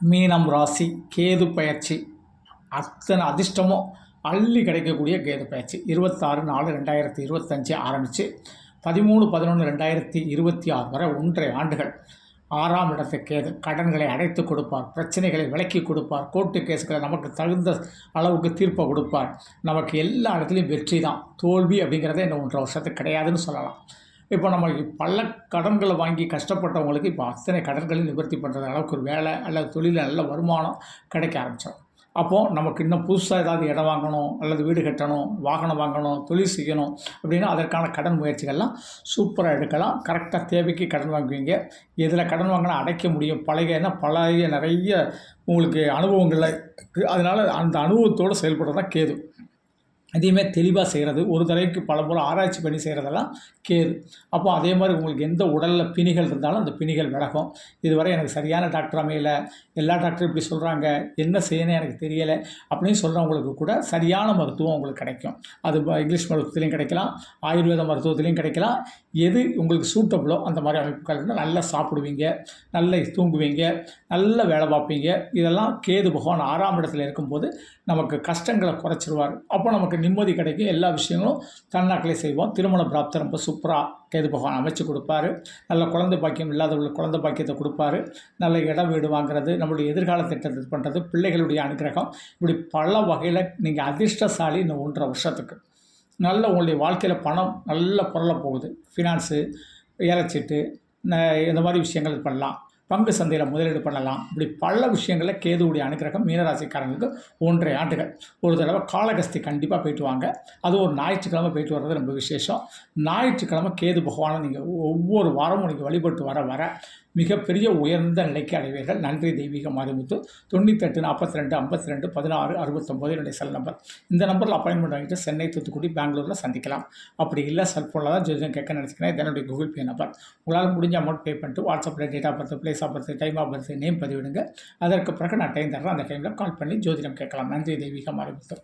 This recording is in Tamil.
மீனம் ராசி கேது பயிற்சி அத்தனை அதிர்ஷ்டமும் அள்ளி கிடைக்கக்கூடிய கேது பயிற்சி 26/4/2025 ஆரம்பித்து 13/11/2026 வரை 1.5 ஆண்டுகள். 6ஆம் இடத்து கேது கடன்களை அடைத்து கொடுப்பார், பிரச்சனைகளை விலக்கி கொடுப்பார், கோர்ட்டு கேஸுகளை நமக்கு தகுந்த அளவுக்கு தீர்ப்பை கொடுப்பார். நமக்கு எல்லா இடத்துலையும் வெற்றி தான், தோல்வி அப்படிங்கிறதே இந்த 1.5 வருஷத்துக்கு கிடையாதுன்னு சொல்லலாம். இப்போ நம்ம பல கடன்களை வாங்கி கஷ்டப்பட்டவங்களுக்கு இப்போ அத்தனை கடன்களையும் நிவர்த்தி பண்ணுறது அளவுக்கு ஒரு வேலை அல்லது தொழிலில் நல்ல வருமானம் கிடைக்க ஆரம்பித்தோம். அப்போது நமக்கு இன்னும் புதுசாக ஏதாவது இடம் வாங்கணும் அல்லது வீடு கட்டணும், வாகனம் வாங்கணும், தொழில் செய்யணும் அப்படின்னா அதற்கான கடன் முயற்சிகள்லாம் சூப்பராக எடுக்கலாம். கரெக்டாக தேவைக்கு கடன் வாங்குவீங்க. எதில் கடன் வாங்கினா அடைக்க முடியும், பழைய நிறைய உங்களுக்கு அனுபவங்கள் இருக்குது. அதனால் அந்த அனுபவத்தோடு செயல்படுறது தான் கேது. அதையுமே தெளிவாக செய்கிறது, ஒரு தடவைக்கு பல முறை ஆராய்ச்சி பண்ணி செய்கிறதெல்லாம் கேது. அப்போ அதே மாதிரி உங்களுக்கு எந்த உடலில் பிணிகள் இருந்தாலும் அந்த பிணிகள் விலகும். இதுவரை எனக்கு சரியான டாக்டர் அமையலை, எல்லா டாக்டரும் இப்படி சொல்கிறாங்க, என்ன செய்யணும் எனக்கு தெரியலை அப்படின்னு சொல்கிறவங்களுக்கு கூட சரியான மருத்துவம் உங்களுக்கு கிடைக்கும். அது இங்கிலீஷ் மருத்துவத்துலேயும் கிடைக்கலாம், ஆயுர்வேத மருத்துவத்துலேயும் கிடைக்கலாம். எது உங்களுக்கு சூட்டபுளோ அந்த மாதிரி அமைப்புகள் நல்லா சாப்பிடுவீங்க, நல்லா தூங்குவீங்க, நல்ல வேலை பார்ப்பீங்க. இதெல்லாம் கேது பகவான் 6ஆம் இடத்துல இருக்கும்போது நமக்கு கஷ்டங்களை குறைச்சிருவார். அப்போ நமக்கு நிம்மதி கிடைக்கும், எல்லா விஷயங்களும் தன்னாக்களே செய்வோம். திருமண பிராப்தம் ரொம்ப சூப்பராக கேது பகவான் அமைச்சு கொடுப்பாரு. நல்ல குழந்தை பாக்கியம் இல்லாதவங்களுக்கு குழந்தை பாக்கியத்தை கொடுப்பாரு. நல்ல இடம் வீடு வாங்குறது, நம்மளுடைய எதிர்கால திட்டத்தை பண்ணுறது, பிள்ளைகளுடைய அனுகிரகம், இப்படி பல வகையில் நீங்கள் அதிர்ஷ்டசாலி இந்த 1.5 வருஷத்துக்கு. நல்ல உங்களுடைய வாழ்க்கையில் பணம் நல்ல பொருளை போகுது. ஃபினான்ஸு, ஏலச்சீட்டு, இந்த மாதிரி விஷயங்கள் பண்ணலாம். பங்கு சந்தையில் முதலீடு பண்ணலாம். இப்படி பல விஷயங்களில் கேதுவுடைய அனுகிரகம் மீனராசிக்காரங்களுக்கு 1.5 ஆண்டுகள். ஒரு தடவை காளகஸ்தி கண்டிப்பாக போயிட்டு வாங்க. அது ஒரு ஞாயிற்றுக்கிழமை போயிட்டு வர்றது ரொம்ப விசேஷம். ஞாயிற்றுக்கிழமை கேது பகவானை நீங்கள் ஒவ்வொரு வாரமும் நீங்கள் வழிபட்டு வர மிகப்பெரிய உயர்ந்த நிலைக்கு அடைவீர்கள். நன்றி தெய்வீக மாரிமுத்து. 98 42 52 16 69 என்னுடைய செல் நம்பர். இந்த நம்பரில் அப்பாயின்மெண்ட் வாங்கிட்டு சென்னை, தூத்துக்குடி, பெங்களூரில் சந்திக்கலாம். அப்படி இல்லை செல்ஃபோனில் தான் ஜோதிடம் கேட்க நினச்சிக்கிறேன். இதனுடைய கூகுள் பே நம்பர். உங்களால் முடிஞ்ச அமௌண்ட் பே பண்ணிட்டு வாட்ஸ்அப்பில் date of birth, place of birth, time of birth, name பதிவிடுங்க. அதற்கு பிறகு நான் டைம் தர்றேன். அந்த டைமில் கால் பண்ணி ஜோதிடம் கேட்கலாம். நன்றி தெய்வீக மாரிமுத்து.